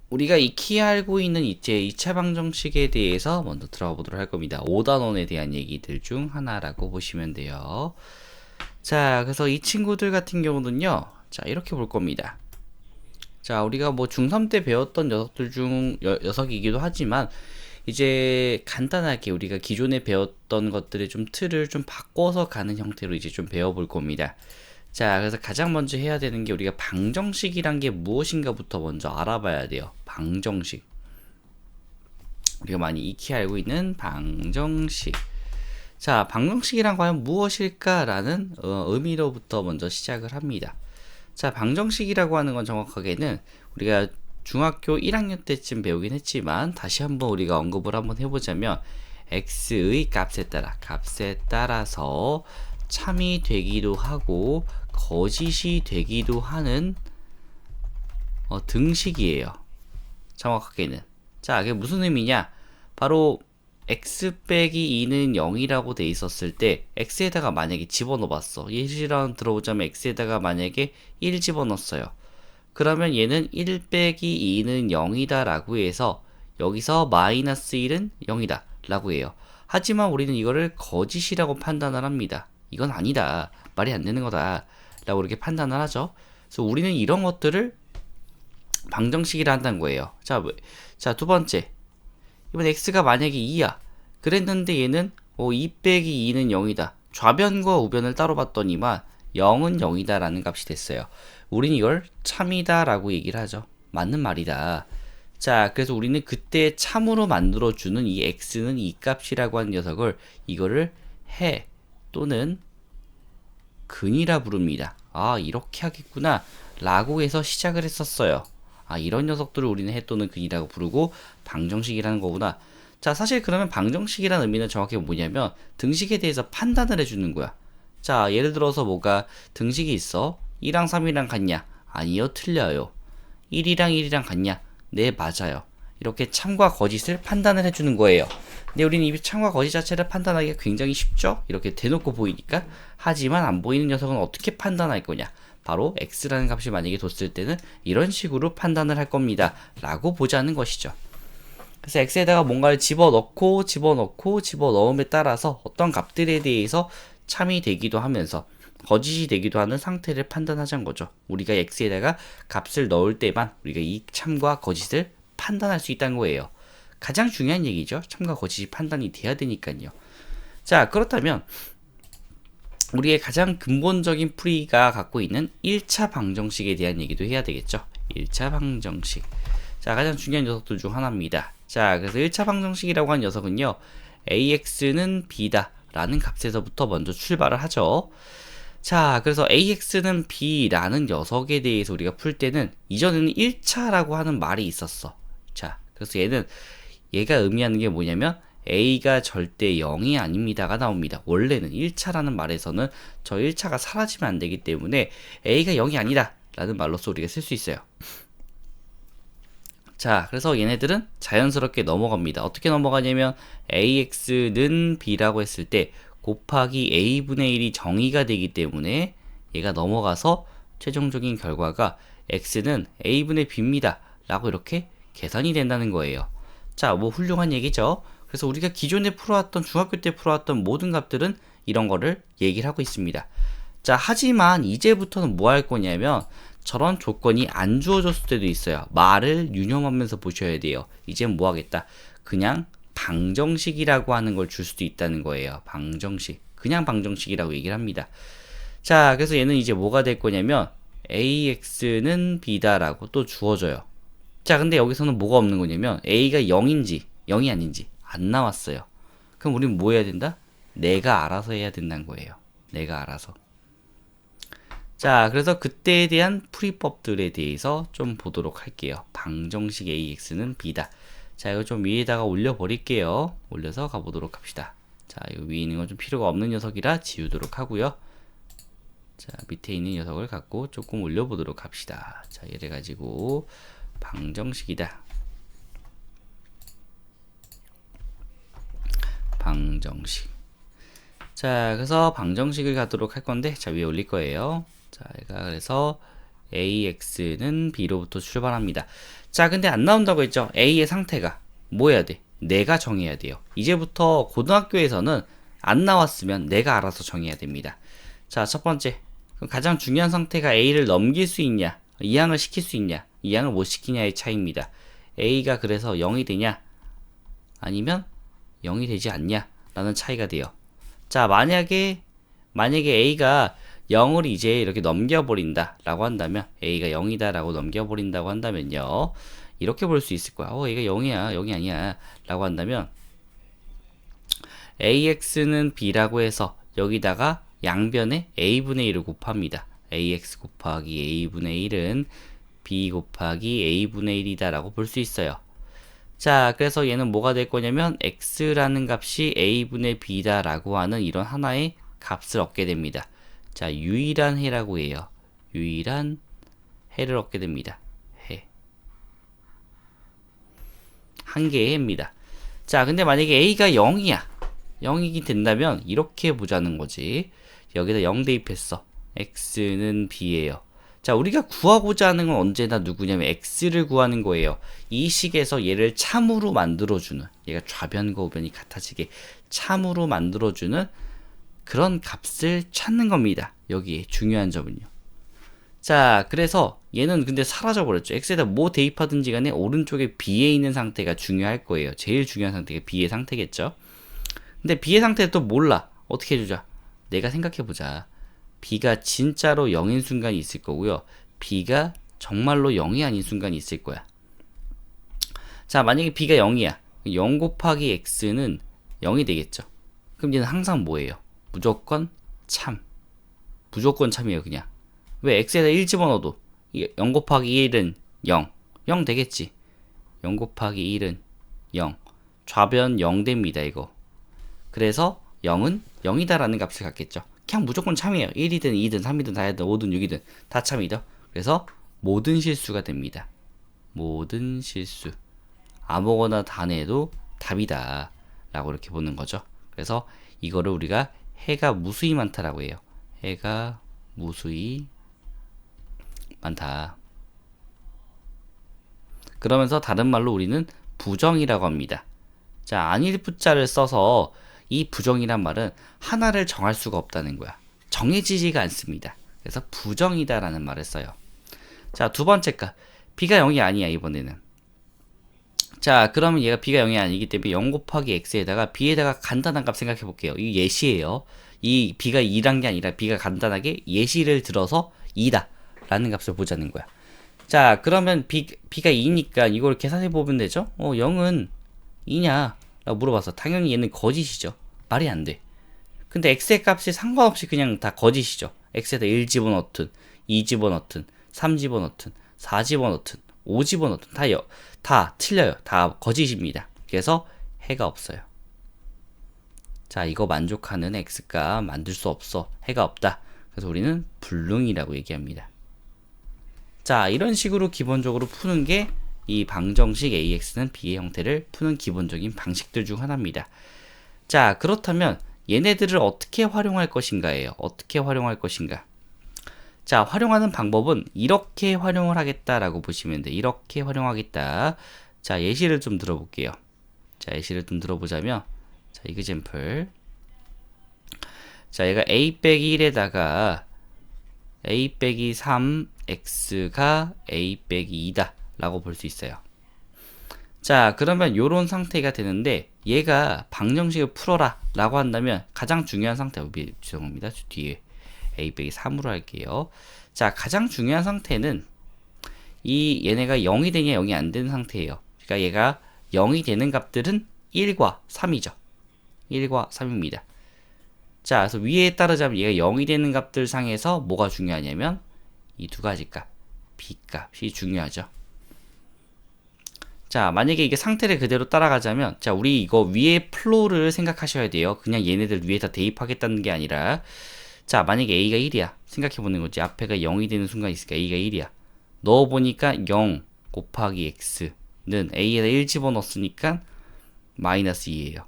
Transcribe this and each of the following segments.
우리가 익히 알고 있는 이제 2차 방정식에 대해서 먼저 들어가 보도록 할 겁니다. 5단원에 대한 얘기들 중 하나라고 보시면 돼요. 자, 그래서 이 친구들 같은 경우는요. 자, 이렇게 볼 겁니다. 자, 우리가 뭐 중3 때 배웠던 녀석들 중 녀석이기도 하지만 이제 간단하게 우리가 기존에 배웠던 것들의 좀 틀을 좀 바꿔서 가는 형태로 이제 좀 배워볼 겁니다. 자, 그래서 가장 먼저 해야 되는 게 우리가 방정식이란 게 무엇인가부터 먼저 알아봐야 돼요. 방정식. 우리가 많이 익히 알고 있는 방정식. 자, 방정식이란 과연 무엇일까라는 의미로부터 먼저 시작을 합니다. 자, 방정식이라고 하는 건 정확하게는 우리가 중학교 1학년 때쯤 배우긴 했지만 다시 한번 우리가 언급을 한번 해보자면 x의 값에 따라서 참이 되기도 하고 거짓이 되기도 하는 등식이에요. 정확하게는. 자, 그게 무슨 의미냐? 바로 x 빼기 2는 0이라고 돼 있었을 때 x에다가 만약에 집어넣어봤어. 예시랑 들어보자면 x에다가 만약에 1 집어넣었어요. 그러면 얘는 1 빼기 2는 0이다 라고 해서 여기서 마이너스 1은 0이다 라고 해요. 하지만 우리는 이거를 거짓이라고 판단을 합니다. 이건 아니다. 말이 안 되는 거다 라고 이렇게 판단을 하죠. 그래서 우리는 이런 것들을 방정식이라 한다는 거예요. 자, 두 번째. 이번 x가 만약에 2야. 그랬는데 얘는 2 빼기 2는 0이다. 좌변과 우변을 따로 봤더니만 0은 0이다 라는 값이 됐어요. 우린 이걸 참이다 라고 얘기를 하죠. 맞는 말이다. 자, 그래서 우리는 그때 참으로 만들어주는 이 x는 이 값이라고 하는 녀석을 이거를 해 또는 근이라 부릅니다. 아, 이렇게 하겠구나 라고 해서 시작을 했었어요. 아, 이런 녀석들을 우리는 해 또는 근이라고 부르고 방정식이라는 거구나. 자, 사실 그러면 방정식이라는 의미는 정확히 뭐냐면 등식에 대해서 판단을 해주는 거야. 자, 예를 들어서 뭐가 등식이 있어. 2랑 3이랑 같냐? 아니요, 틀려요. 1이랑 1이랑 같냐? 네, 맞아요. 이렇게 참과 거짓을 판단을 해주는 거예요. 근데 우리는 이 참과 거짓 자체를 판단하기가 굉장히 쉽죠? 이렇게 대놓고 보이니까. 하지만 안 보이는 녀석은 어떻게 판단할 거냐? 바로 x라는 값이 만약에 뒀을 때는 이런 식으로 판단을 할 겁니다. 라고 보자는 것이죠. 그래서 x에다가 뭔가를 집어넣음에 따라서 어떤 값들에 대해서 참이 되기도 하면서 거짓이 되기도 하는 상태를 판단하자는 거죠. 우리가 x에다가 값을 넣을 때만 우리가 이 참과 거짓을 판단할 수 있다는 거예요. 가장 중요한 얘기죠. 참과 거짓이 판단이 돼야 되니까요. 자, 그렇다면 우리의 가장 근본적인 풀이가 갖고 있는 1차 방정식에 대한 얘기도 해야 되겠죠. 1차 방정식. 자, 가장 중요한 녀석들 중 하나입니다. 자, 그래서 1차 방정식이라고 하는 녀석은요. ax는 b다 라는 값에서부터 먼저 출발을 하죠. 자, 그래서 ax는 b라는 녀석에 대해서 우리가 풀 때는 이전에는 1차라고 하는 말이 있었어. 자, 그래서 얘가 의미하는 게 뭐냐면 a가 절대 0이 아닙니다가 나옵니다. 원래는 1차라는 말에서는 저 1차가 사라지면 안 되기 때문에 a가 0이 아니다 라는 말로서 우리가 쓸 수 있어요. 자, 그래서 얘네들은 자연스럽게 넘어갑니다. 어떻게 넘어가냐면 ax는 b라고 했을 때 곱하기 a분의 1이 정의가 되기 때문에 얘가 넘어가서 최종적인 결과가 x는 a분의 b입니다 라고 이렇게 계산이 된다는 거예요. 자, 뭐 훌륭한 얘기죠. 그래서 우리가 기존에 풀어왔던 중학교 때 풀어왔던 모든 값들은 이런 거를 얘기를 하고 있습니다. 자, 하지만 이제부터는 뭐 할 거냐면 저런 조건이 안 주어졌을 때도 있어요. 말을 유념하면서 보셔야 돼요. 이젠 뭐 하겠다. 그냥 방정식이라고 하는 걸 줄 수도 있다는 거예요. 방정식. 그냥 방정식이라고 얘기를 합니다. 자, 그래서 얘는 이제 뭐가 될 거냐면 ax는 b다라고 또 주어져요. 자, 근데 여기서는 뭐가 없는 거냐면 a가 0인지 0이 아닌지 안 나왔어요. 그럼 우리는 뭐 해야 된다? 내가 알아서 해야 된다는 거예요. 내가 알아서. 자, 그래서 그때에 대한 풀이법들에 대해서 좀 보도록 할게요. 방정식 ax는 b다. 자, 이거 좀 위에다가 올려버릴게요. 올려서 가보도록 합시다. 자, 이거 위에 있는 건 좀 필요가 없는 녀석이라 지우도록 하고요. 자, 밑에 있는 녀석을 갖고 조금 올려보도록 합시다. 자, 얘를 가지고 방정식이다. 방정식. 자, 그래서 방정식을 가도록 할 건데, 자, 위에 올릴 거예요. 자, 얘가 그래서 AX는 B로부터 출발합니다. 자, 근데 안 나온다고 했죠? A의 상태가 뭐 해야 돼? 내가 정해야 돼요. 이제부터 고등학교에서는 안 나왔으면 내가 알아서 정해야 됩니다. 자, 첫 번째. 그럼 가장 중요한 상태가 A를 넘길 수 있냐? 이항을 시킬 수 있냐? 이항을 못 시키냐의 차이입니다. A가 그래서 0이 되냐? 아니면 0이 되지 않냐? 라는 차이가 돼요. 자, 만약에 A가 0을 이제 이렇게 넘겨버린다 라고 한다면, A가 0이다 라고 넘겨버린다고 한다면요, 이렇게 볼 수 있을 거야. A가 0이야 0이 아니야 라고 한다면, AX는 B라고 해서 여기다가 양변에 A분의 1을 곱합니다. AX 곱하기 A분의 1은 B 곱하기 A분의 1이다 라고 볼 수 있어요. 자, 그래서 얘는 뭐가 될 거냐면 X라는 값이 A분의 B다 라고 하는 이런 하나의 값을 얻게 됩니다. 자, 유일한 해라고 해요. 유일한 해를 얻게 됩니다. 해. 한 개의 해입니다. 자, 근데 만약에 A가 0이야. 0이긴 된다면 이렇게 보자는 거지. 여기다 0 대입했어. X는 B예요. 자, 우리가 구하고자 하는 건 언제나 누구냐면 X를 구하는 거예요. 이 식에서 얘를 참으로 만들어주는, 얘가 좌변과 우변이 같아지게 참으로 만들어주는 그런 값을 찾는 겁니다. 여기에 중요한 점은요. 자, 그래서 얘는 근데 사라져 버렸죠. X에다 뭐 대입하든지 간에 오른쪽에 B에 있는 상태가 중요할 거예요. 제일 중요한 상태가 B의 상태겠죠. 근데 B의 상태를 또 몰라. 어떻게 해주자? 내가 생각해보자. B가 진짜로 0인 순간이 있을 거고요. B가 정말로 0이 아닌 순간이 있을 거야. 자, 만약에 B가 0이야. 0 곱하기 X는 0이 되겠죠. 그럼 얘는 항상 뭐예요? 무조건 참. 무조건 참이에요, 그냥. 왜? X에다 1 집어넣어도 0 곱하기 1은 0. 0 되겠지. 0 곱하기 1은 0. 좌변 0 됩니다, 이거. 그래서 0은 0이다라는 값을 갖겠죠. 그냥 무조건 참이에요. 1이든 2든 3이든 4이든 5든 6이든 다 참이죠. 그래서 모든 실수가 됩니다. 모든 실수. 아무거나 다 내도 답이다 라고 이렇게 보는 거죠. 그래서 이거를 우리가 해가 무수히 많다라고 해요. 해가 무수히 많다. 그러면서 다른 말로 우리는 부정이라고 합니다. 자, 안일부자를 써서 이 부정이란 말은 하나를 정할 수가 없다는 거야. 정해지지가 않습니다. 그래서 부정이다 라는 말을 써요. 자, 두 번째 값. B가 0이 아니야, 이번에는. 자, 그러면 얘가 B가 0이 아니기 때문에 0 곱하기 X에다가 B에다가 간단한 값 생각해 볼게요. 이 예시예요. 이 B가 2란 게 아니라 B가 간단하게 예시를 들어서 2다 라는 값을 보자는 거야. 자, 그러면 B가 2니까 이걸 계산해 보면 되죠? 0은 2냐? 라고 물어봤어. 당연히 얘는 거짓이죠. 말이 안 돼. 근데 X의 값이 상관없이 그냥 다 거짓이죠. X에다 1 집어넣든 2 집어넣든 3 집어넣든 4 집어넣든 5 집어넣든 다 틀려요. 다 거짓입니다. 그래서 해가 없어요. 자, 이거 만족하는 X값 만들 수 없어. 해가 없다. 그래서 우리는 불능이라고 얘기합니다. 자, 이런 식으로 기본적으로 푸는 게 이 방정식 AX는 B의 형태를 푸는 기본적인 방식들 중 하나입니다. 자, 그렇다면 얘네들을 어떻게 활용할 것인가예요. 어떻게 활용할 것인가. 자, 활용하는 방법은 이렇게 활용을 하겠다라고 보시면 돼. 이렇게 활용하겠다. 자, 예시를 좀 들어볼게요. 자, 예시를 좀 들어보자면, 자, 이그젬플. 자, 얘가 a 빼기 1에다가 a 빼기 3x가 a 빼기 2다 라고 볼 수 있어요. 자, 그러면 요런 상태가 되는데 얘가 방정식을 풀어라 라고 한다면 가장 중요한 상태, 죄송합니다. 뒤에 a 빼기 3으로 할게요. 자, 가장 중요한 상태는 이 얘네가 0이 되냐 0이 안 되는 상태예요. 그러니까 얘가 0이 되는 값들은 1과 3이죠. 1과 3입니다. 자, 그래서 위에 따르자면 얘가 0이 되는 값들 상에서 뭐가 중요하냐면 이 두 가지 값, b 값이 중요하죠. 자, 만약에 이게 상태를 그대로 따라가자면, 자, 우리 이거 위에 플로우를 생각하셔야 돼요. 그냥 얘네들 위에다 대입하겠다는 게 아니라, 자, 만약에 a가 1이야 생각해보는 거지. 앞에가 0이 되는 순간이 있으니까 a가 1이야 넣어보니까 0 곱하기 x는 a에다 1 집어넣었으니까 마이너스 2예요.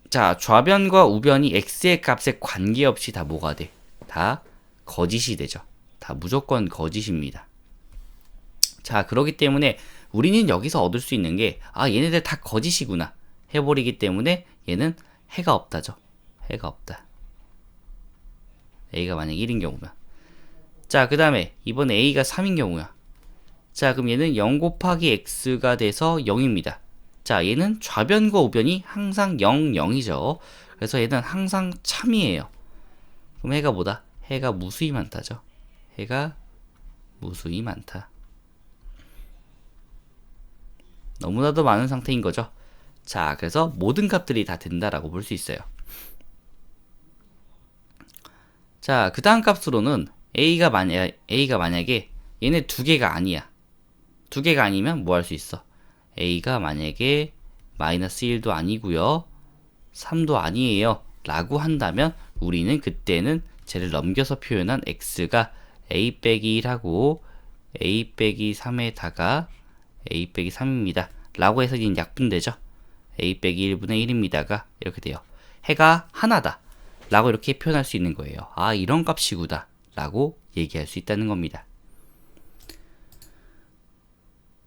자, 좌변과 우변이 x의 값에 관계없이 다 뭐가 돼? 다 거짓이 되죠. 다 무조건 거짓입니다. 자, 그렇기 때문에 우리는 여기서 얻을 수 있는 게, 얘네들 다 거짓이구나 해버리기 때문에 얘는 해가 없다죠. 해가 없다. A가 만약 1인 경우면. 자, 그 다음에 이번에 A가 3인 경우야. 자, 그럼 얘는 0 곱하기 X가 돼서 0입니다. 자, 얘는 좌변과 우변이 항상 0, 0이죠. 그래서 얘는 항상 참이에요. 그럼 해가 뭐다? 해가 무수히 많다죠. 해가 무수히 많다. 너무나도 많은 상태인 거죠. 자, 그래서 모든 값들이 다 된다라고 볼 수 있어요. 자, 그 다음 값으로는 A가 만약에 얘네 두 개가 아니야. 두 개가 아니면 뭐 할 수 있어? A가 만약에 마이너스 1도 아니고요 3도 아니에요 라고 한다면 우리는 그때는 쟤를 넘겨서 표현한 X가 A 빼기 1하고 A 빼기 3에다가 A 빼기 3입니다 라고 해서 이제 약분되죠. A 빼기 1분의 1입니다가 이렇게 돼요. 해가 하나다 라고 이렇게 표현할 수 있는 거예요. 이런 값이구나 라고 얘기할 수 있다는 겁니다.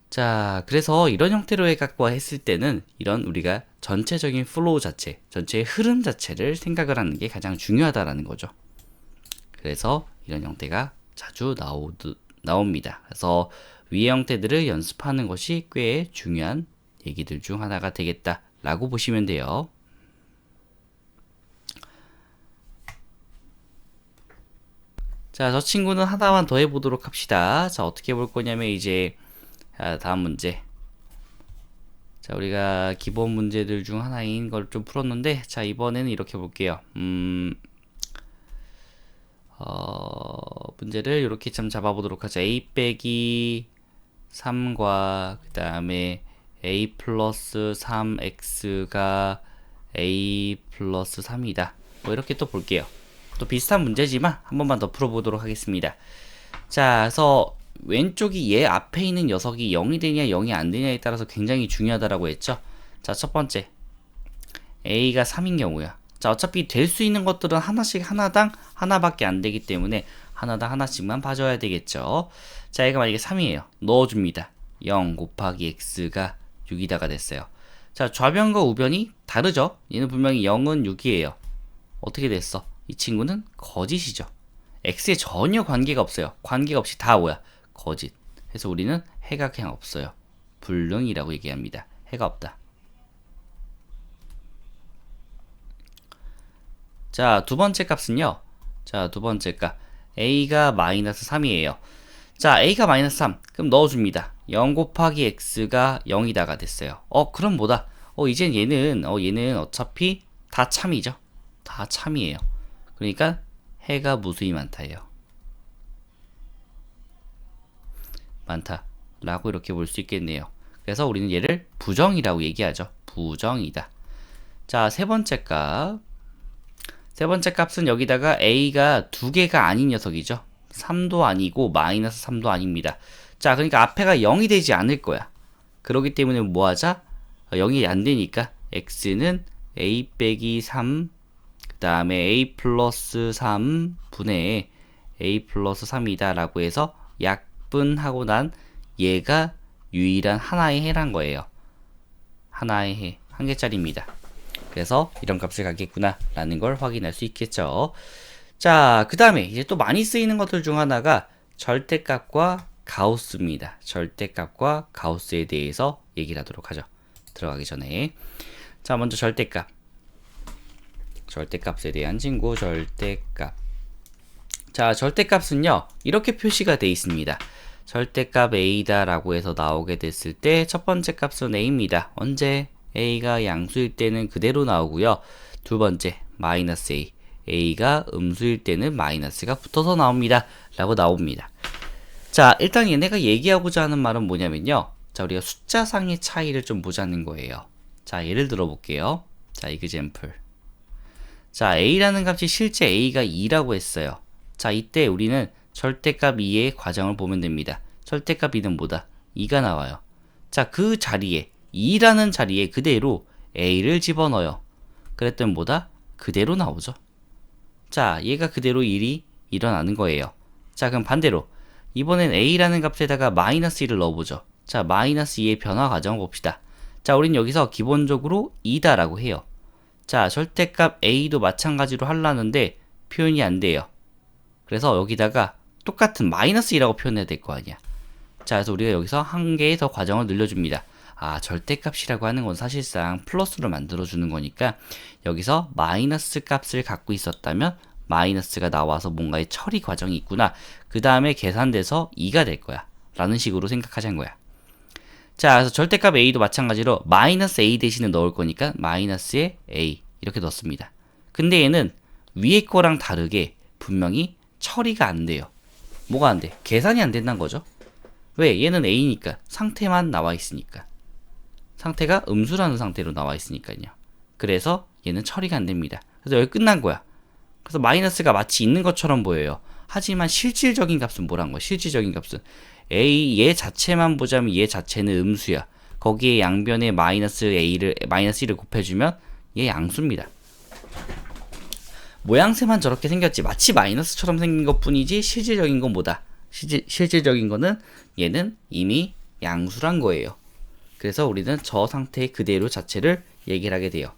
자, 그래서 이런 형태로 해갖고 했을 때는 이런 우리가 전체적인 플로우 자체, 전체의 흐름 자체를 생각을 하는 게 가장 중요하다라는 거죠. 그래서 이런 형태가 자주 나옵니다. 그래서 위의 형태들을 연습하는 것이 꽤 중요한 얘기들 중 하나가 되겠다라고 보시면 돼요. 자, 저 친구는 하나만 더 해보도록 합시다. 자, 어떻게 볼 거냐면 이제 다음 문제. 자, 우리가 기본 문제들 중 하나인 걸 좀 풀었는데, 자, 이번에는 이렇게 볼게요. 문제를 이렇게 좀 잡아보도록 하죠. A 빼기 3과 그 다음에 A 플러스 3X가 A 플러스 3이다. 뭐 이렇게 또 볼게요. 또 비슷한 문제지만 한 번만 더 풀어보도록 하겠습니다. 자, 그래서 왼쪽이 얘 앞에 있는 녀석이 0이 되냐 0이 안 되냐에 따라서 굉장히 중요하다라고 했죠. 자, 첫 번째 A가 3인 경우야. 자, 어차피 될 수 있는 것들은 하나당 하나밖에 안 되기 때문에 하나당 하나씩만 봐줘야 되겠죠. 자, 얘가 만약에 3이에요. 넣어줍니다. 0 곱하기 X가 6이다가 됐어요. 자, 좌변과 우변이 다르죠. 얘는 분명히 0은 6이에요. 어떻게 됐어? 이 친구는 거짓이죠. X에 전혀 관계가 없어요. 관계가 없이 다 뭐야? 거짓. 그래서 우리는 해가 그냥 없어요. 불능이라고 얘기합니다. 해가 없다. 자, 두 번째 값은요. 자, 두 번째 값. A가 마이너스 3이에요. 자, A가 마이너스 3. 그럼 넣어줍니다. 0 곱하기 X가 0이다가 됐어요. 그럼 뭐다? 이젠 얘는 어차피 다 참이죠. 다 참이에요. 그러니까 해가 무수히 많다예요. 많다 라고 이렇게 볼 수 있겠네요. 그래서 우리는 얘를 부정이라고 얘기하죠. 부정이다. 자, 세 번째 값은 여기다가 A가 두 개가 아닌 녀석이죠. 3도 아니고 마이너스 3도 아닙니다. 자, 그러니까 앞에가 0이 되지 않을 거야. 그렇기 때문에 뭐 하자? 0이 안 되니까 X는 A 빼기 3 그 다음에 A 플러스 3 분의 A 플러스 3이다 라고 해서 약분하고 난 얘가 유일한 하나의 해란 거예요. 하나의 해, 한 개짜리입니다. 그래서 이런 값을 갖겠구나 라는 걸 확인할 수 있겠죠. 자, 그 다음에 이제 또 많이 쓰이는 것들 중 하나가 절대값과 가우스입니다. 절대값과 가우스에 대해서 얘기를 하도록 하죠. 들어가기 전에. 자, 먼저 절대값에 대한 친구, 절대값. 자, 절대값은요 이렇게 표시가 되어 있습니다. 절대값 A다 라고 해서 나오게 됐을 때 첫 번째 값은 A입니다. 언제? A가 양수일 때는 그대로 나오고요. 두 번째 마이너스 A, A가 음수일 때는 마이너스가 붙어서 나옵니다 라고 나옵니다. 자, 일단 얘네가 얘기하고자 하는 말은 뭐냐면요, 자, 우리가 숫자상의 차이를 좀 보자는 거예요. 자, 예를 들어 볼게요. 자, example. 자, A라는 값이 실제 A가 2라고 했어요. 자, 이때 우리는 절대값 2의 과정을 보면 됩니다. 절대값 2는 뭐다? 2가 나와요. 자, 그 자리에 2라는 자리에 그대로 A를 집어넣어요. 그랬더니 뭐다? 그대로 나오죠. 자, 얘가 그대로 1이 일어나는 거예요. 자, 그럼 반대로 이번엔 a라는 값에다가 마이너스 1을 넣어보죠. 자, 마이너스 2의 변화 과정을 봅시다. 자, 우린 여기서 기본적으로 2다라고 해요. 자, 절대값 a도 마찬가지로 하려는데 표현이 안 돼요. 그래서 여기다가 똑같은 마이너스 2라고 표현해야 될 거 아니야. 자, 그래서 우리가 여기서 한 개의 더 과정을 늘려줍니다. 아, 절대값이라고 하는 건 사실상 플러스로 만들어주는 거니까 여기서 마이너스 값을 갖고 있었다면 마이너스가 나와서 뭔가의 처리 과정이 있구나. 그 다음에 계산돼서 2가 될 거야. 라는 식으로 생각하자는 거야. 자, 그래서 절대값 a도 마찬가지로 마이너스 a 대신에 넣을 거니까 마이너스에 a 이렇게 넣습니다. 근데 얘는 위에 거랑 다르게 분명히 처리가 안 돼요. 뭐가 안 돼? 계산이 안 된다는 거죠. 왜? 얘는 a니까 상태만 나와 있으니까. 상태가 음수라는 상태로 나와 있으니까요. 그래서 얘는 처리가 안 됩니다. 그래서 여기 끝난 거야. 그래서 마이너스가 마치 있는 것처럼 보여요. 하지만 실질적인 값은 뭐란 거야? 실질적인 값은 a 얘 자체만 보자면 얘 자체는 음수야. 거기에 양변에 마이너스 1을 곱해주면 얘 양수입니다. 모양새만 저렇게 생겼지 마치 마이너스처럼 생긴 것 뿐이지 실질적인 건 뭐다? 실질적인 거는 얘는 이미 양수란 거예요. 그래서 우리는 저 상태 그대로 자체를 얘기를 하게 돼요.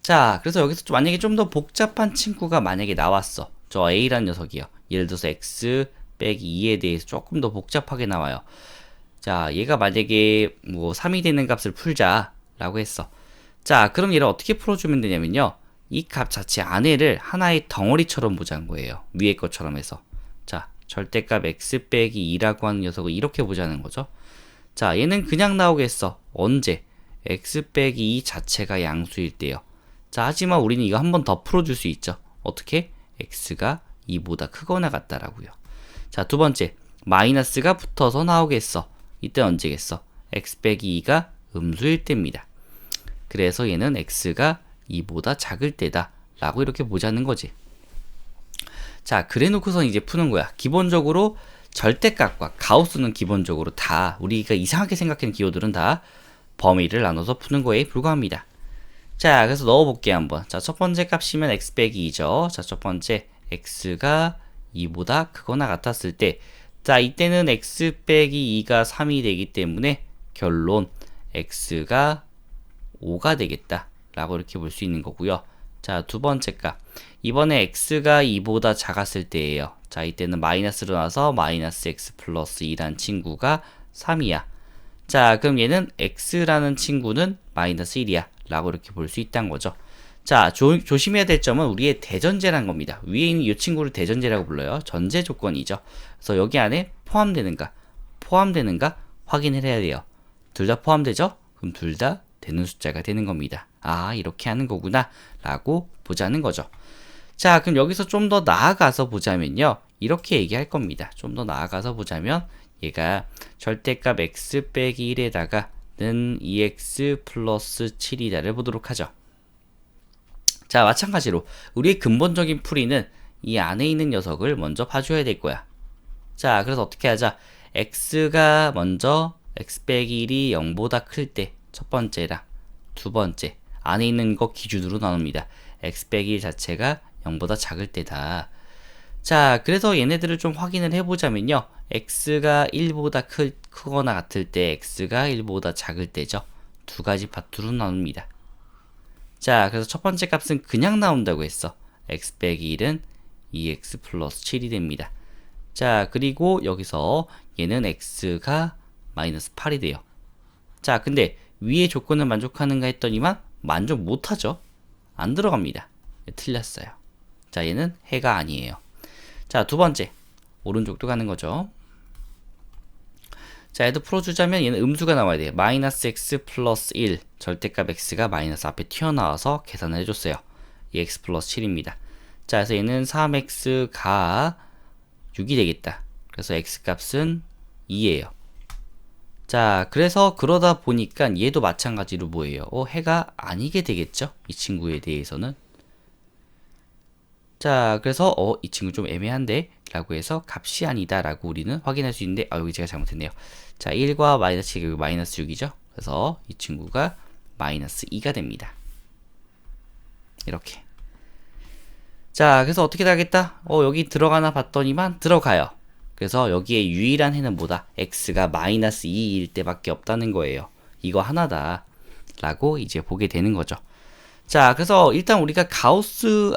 자, 그래서 여기서 만약에 좀 더 복잡한 친구가 만약에 나왔어. 저 a라는 녀석이요. 예를 들어서 x 빼기 2에 대해서 조금 더 복잡하게 나와요. 자, 얘가 만약에 뭐 3이 되는 값을 풀자라고 했어. 자, 그럼 얘를 어떻게 풀어주면 되냐면요. 이 값 자체 안에를 하나의 덩어리처럼 보자는 거예요. 위에 것처럼 해서. 자, 절대값 x 빼기 2라고 하는 녀석을 이렇게 보자는 거죠. 자, 얘는 그냥 나오겠어. 언제? x 빼기 2 자체가 양수일 때요. 자, 하지만 우리는 이거 한 번 더 풀어줄 수 있죠. 어떻게? x가 2보다 크거나 같다라고요. 자, 두 번째. 마이너스가 붙어서 나오겠어. 이때 언제겠어? x 빼기 2가 음수일 때입니다. 그래서 얘는 x가 2보다 작을 때다 라고 이렇게 보자는 거지. 자, 그래 놓고선 이제 푸는 거야. 기본적으로 절대값과 가우스는 기본적으로 다 우리가 이상하게 생각하는 기호들은 다 범위를 나눠서 푸는 거에 불과합니다. 자, 그래서 넣어볼게요 한번. 자, 첫 번째 값이면 x 빼기 2죠. 자, 첫 번째 x가 2보다 크거나 같았을 때, 자, 이때는 x 빼기 2가 3이 되기 때문에 결론 x가 5가 되겠다 라고 이렇게 볼 수 있는 거고요. 자, 두 번째 값. 이번에 x가 2보다 작았을 때예요. 자, 이때는 마이너스로 나와서 마이너스 x 플러스 2란 친구가 3이야. 자, 그럼 얘는 x라는 친구는 마이너스 1이야 라고 이렇게 볼 수 있다는 거죠. 자, 조심해야 될 점은 우리의 대전제란 겁니다. 위에 있는 이 친구를 대전제라고 불러요. 전제 조건이죠. 그래서 여기 안에 포함되는가 확인을 해야 돼요. 둘 다 포함되죠? 그럼 둘 다 되는 숫자가 되는 겁니다. 아, 이렇게 하는 거구나 라고 보자는 거죠. 자, 그럼 여기서 좀 더 나아가서 보자면요. 이렇게 얘기할 겁니다. 좀 더 나아가서 보자면 얘가 절대값 x 빼기 1에다가는 2x 플러스 7이다를 보도록 하죠. 자, 마찬가지로 우리의 근본적인 풀이는 이 안에 있는 녀석을 먼저 봐줘야 될 거야. 자, 그래서 어떻게 하자? x가 먼저 x 빼기 1이 0보다 클 때 첫 번째랑 두 번째 안에 있는 거 기준으로 나눕니다. x 빼기 1 자체가 0보다 작을 때다. 자, 그래서 얘네들을 좀 확인을 해보자면요. x가 1보다 크거나 같을 때 x가 1보다 작을 때죠. 두 가지 파트로 나눕니다. 자, 그래서 첫 번째 값은 그냥 나온다고 했어. x 빼기 1은 2x 플러스 7이 됩니다. 자, 그리고 여기서 얘는 x가 마이너스 8이 돼요. 자, 근데 위의 조건을 만족하는가 했더니만 만족 못하죠. 안 들어갑니다. 틀렸어요. 자, 얘는 해가 아니에요. 자, 두 번째 오른쪽도 가는 거죠. 자, 얘도 풀어주자면 얘는 음수가 나와야 돼요. 마이너스 x 플러스 1 절대값 x가 마이너스 앞에 튀어나와서 계산을 해줬어요. 이 x 플러스 7입니다. 자, 그래서 얘는 3x가 6이 되겠다. 그래서 x 값은 2예요. 자, 그래서 그러다 보니까 얘도 마찬가지로 뭐예요? 해가 아니게 되겠죠? 이 친구에 대해서는. 자, 그래서 이 친구 좀 애매한데? 라고 해서 값이 아니다 라고 우리는 확인할 수 있는데, 여기 제가 잘못했네요. 자, 1과 마이너스 7, 마이너스 6이죠? 그래서 이 친구가 마이너스 2가 됩니다. 이렇게. 자, 그래서 어떻게 하겠다? 여기 들어가나 봤더니만 들어가요. 그래서 여기에 유일한 해는 뭐다? x가 마이너스 2일 때밖에 없다는 거예요. 이거 하나다. 라고 이제 보게 되는 거죠. 자, 그래서 일단 우리가 가우스래.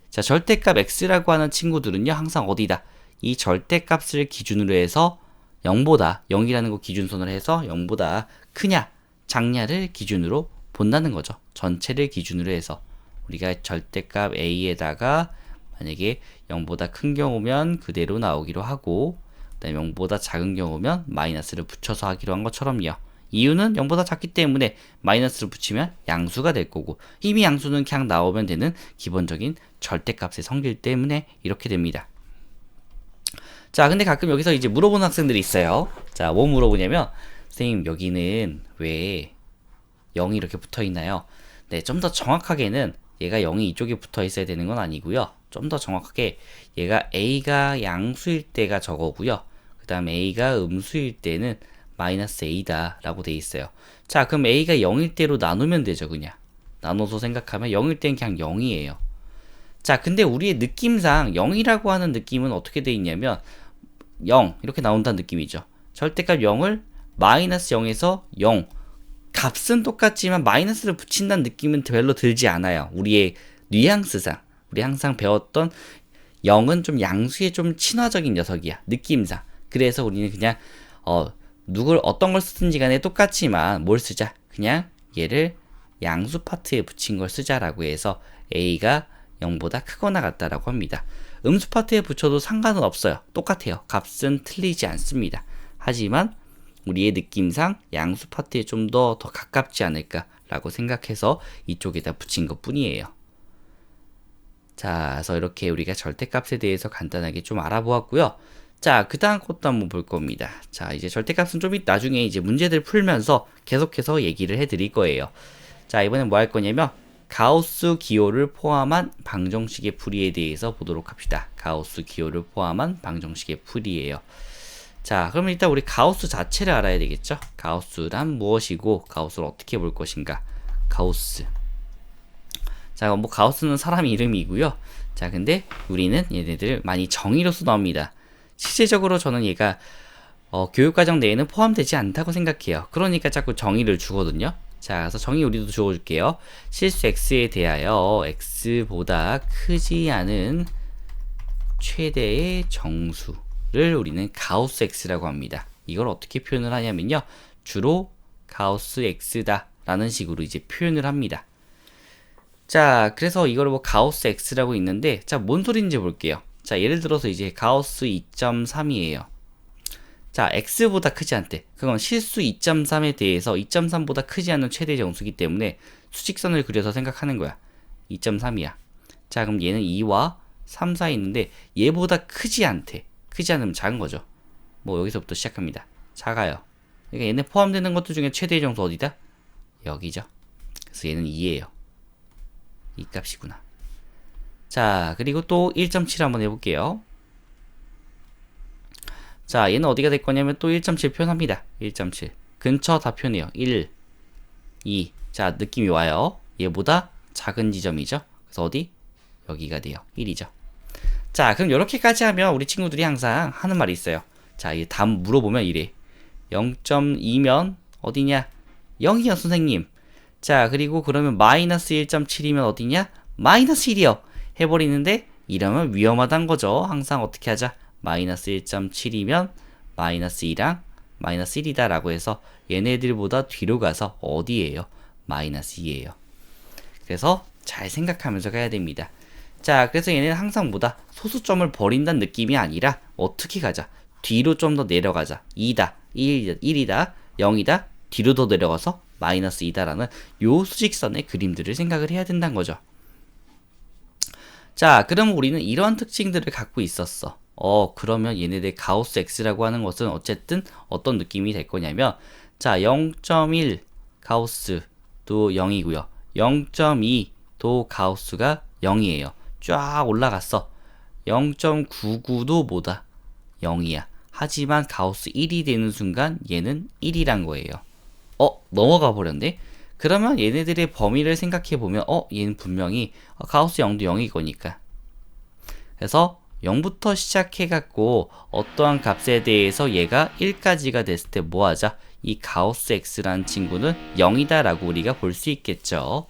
자, 절대값 x라고 하는 친구들은요, 항상 어디다? 이 절대값을 기준으로 해서 0보다, 0이라는 거 기준선을 해서 0보다 크냐, 작냐를 기준으로 본다는 거죠. 전체를 기준으로 해서. 우리가 절대값 a에다가 만약에 0보다 큰 경우면 그대로 나오기로 하고, 그 다음에 0보다 작은 경우면 마이너스를 붙여서 하기로 한 것처럼요. 이유는 0보다 작기 때문에 마이너스를 붙이면 양수가 될 거고, 이미 양수는 그냥 나오면 되는 기본적인 절대값의 성질 때문에 이렇게 됩니다. 자, 근데 가끔 여기서 이제 물어보는 학생들이 있어요. 자, 뭐 물어보냐면, 선생님, 여기는 왜 0이 이렇게 붙어 있나요? 네, 좀 더 정확하게는 얘가 0이 이쪽에 붙어 있어야 되는 건 아니고요. 좀 더 정확하게 얘가 a가 양수일 때가 저거고요. 그 다음에 a가 음수일 때는 마이너스 a다 라고 돼 있어요. 자, 그럼 a가 0일 때로 나누면 되죠, 그냥. 나눠서 생각하면 0일 때는 그냥 0이에요. 자, 근데 우리의 느낌상 0이라고 하는 느낌은 어떻게 돼 있냐면 0 이렇게 나온다는 느낌이죠. 절대값 0을 마이너스 0에서 0, 값은 똑같지만 마이너스를 붙인다는 느낌은 별로 들지 않아요. 우리의 뉘앙스상, 우리 항상 배웠던 0은 좀 양수의 좀 친화적인 녀석이야, 느낌상. 그래서 우리는 그냥 어떤 걸 쓰든지 간에 똑같지만 뭘 쓰자? 그냥 얘를 양수 파트에 붙인 걸 쓰자라고 해서 a가 0보다 크거나 같다라고 합니다. 음수 파트에 붙여도 상관은 없어요. 똑같아요. 값은 틀리지 않습니다. 하지만 우리의 느낌상 양수 파트에 좀 더 가깝지 않을까라고 생각해서 이쪽에다 붙인 것 뿐이에요. 자, 그래서 이렇게 우리가 절대값에 대해서 간단하게 좀 알아보았고요. 자, 그 다음 것도 한번 볼 겁니다. 자, 이제 절대값은 좀 나중에 이제 문제들 풀면서 계속해서 얘기를 해드릴 거예요. 자, 이번엔 뭐 할 거냐면 가우스 기호를 포함한 방정식의 풀이에 대해서 보도록 합시다. 가우스 기호를 포함한 방정식의 풀이에요. 자, 그러면 일단 우리 가우스 자체를 알아야 되겠죠? 가우스란 무엇이고 가우스를 어떻게 볼 것인가? 가우스. 자, 뭐 가우스는 사람 이름이고요. 자, 근데 우리는 얘네들 많이 정의로서 나옵니다. 실제적으로 저는 얘가 교육과정 내에는 포함되지 않다고 생각해요. 그러니까 자꾸 정의를 주거든요. 자, 그래서 정의 우리도 주어줄게요. 실수 x에 대하여 x보다 크지 않은 최대의 정수를 우리는 가우스 x라고 합니다. 이걸 어떻게 표현을 하냐면요, 주로 가우스 x다 라는 식으로 이제 표현을 합니다. 자, 그래서 이걸 뭐 가우스 x라고 있는데, 자, 뭔 소리인지 볼게요. 자, 예를 들어서 이제 가우스 2.3이에요. 자, x보다 크지 않대. 그건 실수 2.3에 대해서 2.3보다 크지 않은 최대 정수기 때문에 수직선을 그려서 생각하는 거야. 2.3이야. 자, 그럼 얘는 2와 3 사이에 있는데 얘보다 크지 않대. 크지 않으면 작은 거죠. 뭐 여기서부터 시작합니다. 작아요. 그러니까 얘네 포함되는 것들 중에 최대의 정수 어디다? 여기죠. 그래서 얘는 2예요. 이 값이구나. 자, 그리고 또 1.7 한번 해볼게요. 자, 얘는 어디가 될 거냐면 또 1.7 표현합니다. 1.7. 근처 다 표현해요. 1, 2. 자, 느낌이 와요. 얘보다 작은 지점이죠. 그래서 어디? 여기가 돼요. 1이죠. 자, 그럼 이렇게까지 하면 우리 친구들이 항상 하는 말이 있어요. 자, 이 답 물어보면 이래. 0.2면 어디냐? 0이요, 선생님. 자, 그리고 그러면 마이너스 1.7이면 어디냐? 마이너스 1이요. 해버리는데 이러면 위험하단 거죠. 항상 어떻게 하자? 마이너스 1.7이면 마이너스 2랑 마이너스 1이다 라고 해서 얘네들보다 뒤로 가서 어디에요? 마이너스 2에요. 그래서 잘 생각하면서 가야 됩니다. 자, 그래서 얘네는 항상 뭐다? 소수점을 버린다는 느낌이 아니라 어떻게 가자? 뒤로 좀 더 내려가자. 2다, 1이다, 0이다, 뒤로 더 내려가서 마이너스 2다라는 요 수직선의 그림들을 생각을 해야 된다는 거죠. 자, 그럼 우리는 이런 특징들을 갖고 있었어. 그러면 얘네들 가우스 x라고 하는 것은 어쨌든 어떤 느낌이 될 거냐면, 자, 0.1 가우스도 0이고요. 0.2도 가우스가 0이에요. 쫙 올라갔어. 0.99도 뭐다? 0이야. 하지만 가우스 1이 되는 순간 얘는 1이란 거예요. 넘어가 버렸네? 그러면 얘네들의 범위를 생각해 보면 얘는 분명히 가우스 0도 0일 거니까 그래서 0부터 시작해갖고 어떠한 값에 대해서 얘가 1까지가 됐을 때 뭐하자? 이 가우스 x라는 친구는 0이다 라고 우리가 볼 수 있겠죠.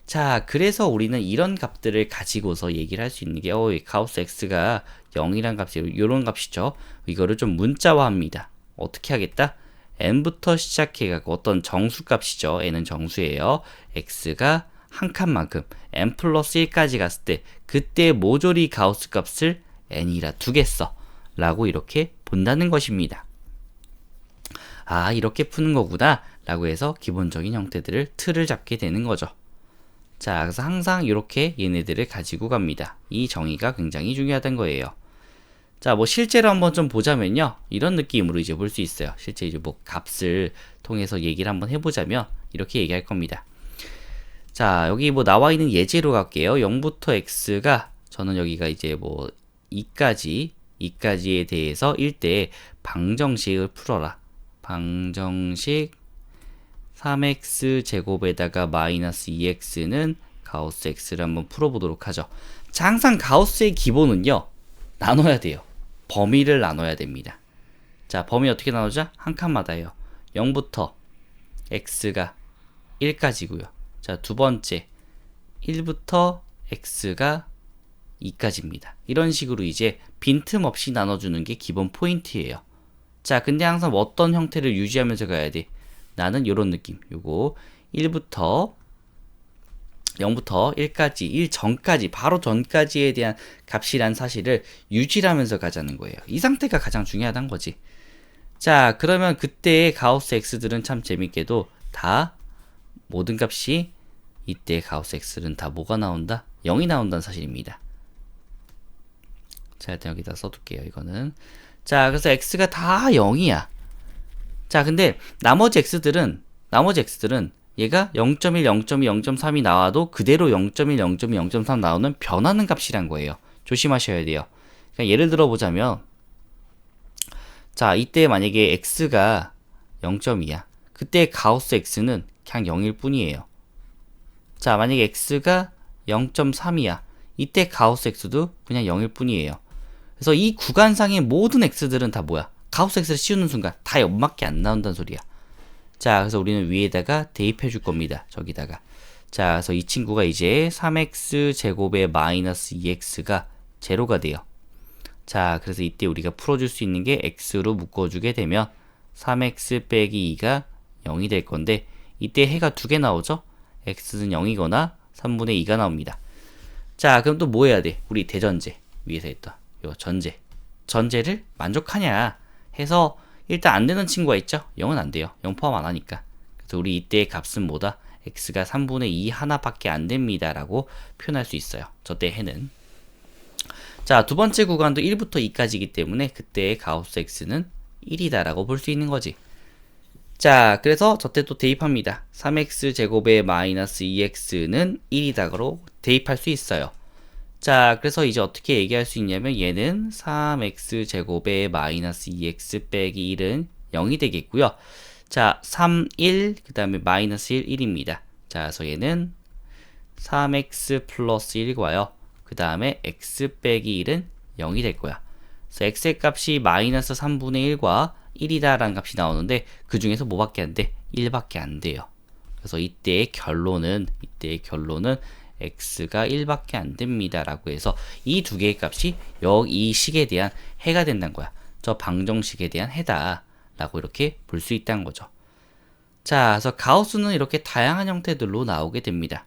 자, 그래서 우리는 이런 값들을 가지고서 얘기를 할 수 있는 게 이 가우스 x가 0이란 값이 이런 값이죠. 이거를 좀 문자화합니다. 어떻게 하겠다? n부터 시작해갖고 어떤 정수값이죠. n은 정수예요. x가 한 칸만큼 n 플러스 1까지 갔을 때 그때 모조리 가우스 값을 n이라 두겠어 라고 이렇게 본다는 것입니다. 아, 이렇게 푸는 거구나 라고 해서 기본적인 형태들을 틀을 잡게 되는 거죠. 자, 그래서 항상 이렇게 얘네들을 가지고 갑니다. 이 정의가 굉장히 중요하다는 거예요. 자, 뭐 실제로 한번 좀 보자면요, 이런 느낌으로 이제 볼 수 있어요. 실제 이제 뭐 값을 통해서 얘기를 한번 해보자면 이렇게 얘기할 겁니다. 자, 여기 뭐 나와 있는 예제로 갈게요. 0부터 x가 저는 여기가 이제 뭐 2까지에 대해서 1대 방정식을 풀어라. 방정식 3x 제곱에다가 마이너스 2x는 가우스 x를 한번 풀어보도록 하죠. 자, 항상 가우스의 기본은요, 나눠야 돼요. 범위를 나눠야 됩니다. 자, 범위 어떻게 나누자? 한 칸마다요. 0부터 x가 1까지고요. 자, 두 번째 1부터 x가 2까지입니다. 이런 식으로 이제 빈틈없이 나눠주는 게 기본 포인트예요. 자, 근데 항상 어떤 형태를 유지하면서 가야 돼? 나는 요런 느낌. 요거 0부터 1까지, 1 전까지, 바로 전까지에 대한 값이란 사실을 유지하면서 가자는 거예요. 이 상태가 가장 중요하다는 거지. 자, 그러면 그때의 가우스 x들은 참 재밌게도 다 모든 값이 이때 가우스 x는 다 뭐가 나온다? 0이 나온다는 사실입니다. 자, 일단 여기다 써둘게요. 이거는. 자, 그래서 x가 다 0이야. 자, 근데 나머지 x들은 얘가 0.1, 0.2, 0.3이 나와도 그대로 0.1, 0.2, 0.3 나오는 변하는 값이란 거예요. 조심하셔야 돼요. 그러니까 예를 들어 보자면, 자, 이때 만약에 x가 0.2야. 그때 가우스 x는 그냥 0일 뿐이에요. 자, 만약에 x가 0.3이야. 이때 가우스 x도 그냥 0일 뿐이에요. 그래서 이 구간상의 모든 x들은 다 뭐야? 가우스 x를 씌우는 순간 다 0밖에 안 나온다는 소리야. 자, 그래서 우리는 위에다가 대입해 줄 겁니다. 저기다가. 자, 그래서 이 친구가 이제 3x 제곱에 마이너스 2x가 제로가 돼요. 자, 그래서 이때 우리가 풀어줄 수 있는 게 x로 묶어주게 되면 3x 빼기 2가 0이 될 건데, 이때 해가 두 개 나오죠? x는 0이거나 3분의 2가 나옵니다. 자, 그럼 또 뭐 해야 돼? 우리 대전제 위에서 했던 요 전제를 만족하냐 해서 일단 안 되는 친구가 있죠? 0은 안 돼요. 0 포함 안 하니까. 그래서 우리 이때의 값은 뭐다? x가 3분의 2 하나밖에 안 됩니다 라고 표현할 수 있어요. 저때 해는. 자, 두 번째 구간도 1부터 2까지이기 때문에 그때의 가우스 x는 1이다 라고 볼 수 있는 거지. 자, 그래서 저때 또 대입합니다. 3x 제곱에 마이너스 2x는 1이다로 대입할 수 있어요. 자, 그래서 이제 어떻게 얘기할 수 있냐면 얘는 3x 제곱에 마이너스 2x 빼기 1은 0이 되겠고요. 자, 3, 1, 그 다음에 마이너스 1, 1입니다. 자, 그래서 얘는 3x 플러스 1과요. 그 다음에 x 빼기 1은 0이 될 거야. 그래서 x의 값이 마이너스 3분의 1과 1이다 라는 값이 나오는데 그 중에서 뭐밖에 안 돼? 1밖에 안 돼요. 그래서 이때의 결론은 x가 1밖에 안 됩니다 라고 해서 이 두 개의 값이 이 식에 대한 해가 된다는 거야. 저 방정식에 대한 해다 라고 이렇게 볼 수 있다는 거죠. 자, 그래서 가우스는 이렇게 다양한 형태들로 나오게 됩니다.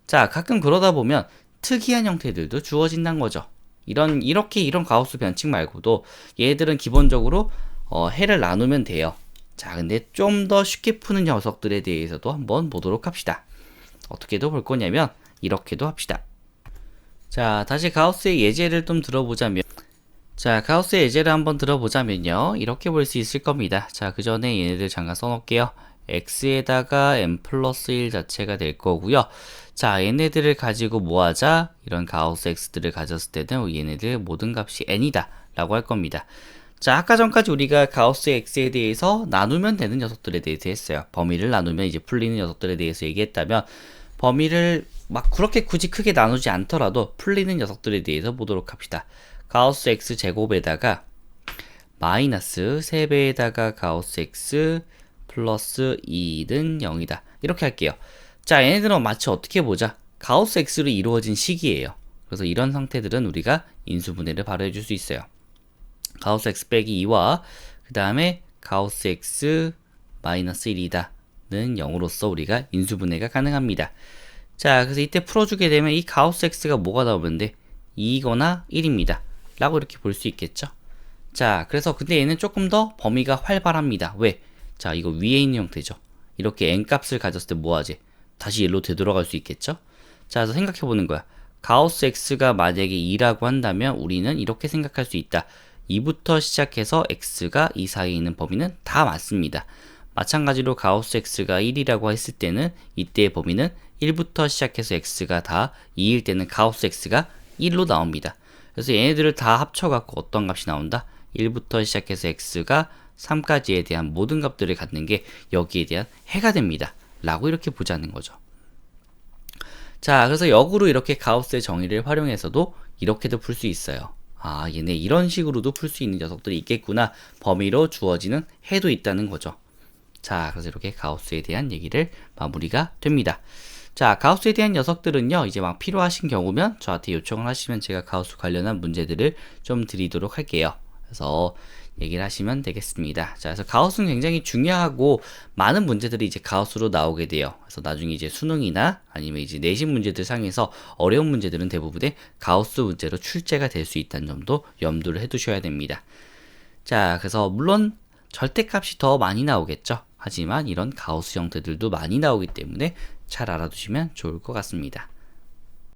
자, 가끔 그러다 보면 특이한 형태들도 주어진다는 거죠. 이런 가우스 변칙 말고도 얘들은 기본적으로 해를 나누면 돼요. 자, 근데 좀 더 쉽게 푸는 녀석들에 대해서도 한번 보도록 합시다. 어떻게도 볼 거냐면 이렇게도 합시다. 자, 다시 가우스의 예제를 좀 들어보자면, 자, 가우스의 예제를 한번 들어보자면요, 이렇게 볼 수 있을 겁니다. 자, 그 전에 얘네들 잠깐 써놓을게요. x에다가 n 플러스 1 자체가 될 거고요. 자, 얘네들을 가지고 뭐하자? 이런 가우스 x들을 가졌을 때는 얘네들 모든 값이 n이다 라고 할 겁니다. 자, 아까 전까지 우리가 가우스 x에 대해서 나누면 되는 녀석들에 대해서 했어요. 범위를 나누면 이제 풀리는 녀석들에 대해서 얘기했다면, 범위를 막 그렇게 굳이 크게 나누지 않더라도 풀리는 녀석들에 대해서 보도록 합시다. 가우스 x 제곱에다가 마이너스 3배에다가 가우스 x 플러스 2는 0이다. 이렇게 할게요. 자, 얘네들은 마치 어떻게 보자. 가우스 x로 이루어진 식이에요. 그래서 이런 상태들은 우리가 인수분해를 바로 해줄 수 있어요. 가우스 x 빼기 2와 그 다음에 가우스 x 마이너스 1이다 는 0으로서 우리가 인수분해가 가능합니다. 자, 그래서 이때 풀어주게 되면 이 가우스 x가 뭐가 나오면 돼? 2거나 1입니다. 라고 이렇게 볼 수 있겠죠. 자, 그래서 근데 얘는 조금 더 범위가 활발합니다. 왜? 자, 이거 위에 있는 형태죠. 이렇게 n 값을 가졌을 때 뭐하지? 다시 얘로 되돌아갈 수 있겠죠. 자, 그래서 생각해 보는 거야. 가우스 x가 만약에 2라고 한다면 우리는 이렇게 생각할 수 있다. 2부터 시작해서 x가 이 사이에 있는 범위는 다 맞습니다. 마찬가지로 가우스 x가 1이라고 했을 때는 이때의 범위는 1부터 시작해서 x가 다 2일 때는 가우스 x가 1로 나옵니다. 그래서 얘네들을 다 합쳐갖고 어떤 값이 나온다? 1부터 시작해서 x가 3까지에 대한 모든 값들을 갖는 게 여기에 대한 해가 됩니다. 라고 이렇게 보자는 거죠. 자, 그래서 역으로 이렇게 가우스의 정의를 활용해서도 이렇게도 풀 수 있어요. 아, 얘네 이런 식으로도 풀 수 있는 녀석들이 있겠구나. 범위로 주어지는 해도 있다는 거죠. 자, 그래서 이렇게 가우스에 대한 얘기를 마무리가 됩니다. 자, 가우스에 대한 녀석들은요, 이제 막 필요하신 경우면 저한테 요청을 하시면 제가 가우스 관련한 문제들을 좀 드리도록 할게요. 그래서 얘기를 하시면 되겠습니다. 자, 그래서 가우스는 굉장히 중요하고 많은 문제들이 이제 가우스로 나오게 돼요. 그래서 나중에 이제 수능이나 아니면 이제 내신 문제들 상에서 어려운 문제들은 대부분의 가우스 문제로 출제가 될 수 있다는 점도 염두를 해두셔야 됩니다. 자, 그래서 물론 절대값이 더 많이 나오겠죠. 하지만 이런 가우스 형태들도 많이 나오기 때문에 잘 알아두시면 좋을 것 같습니다.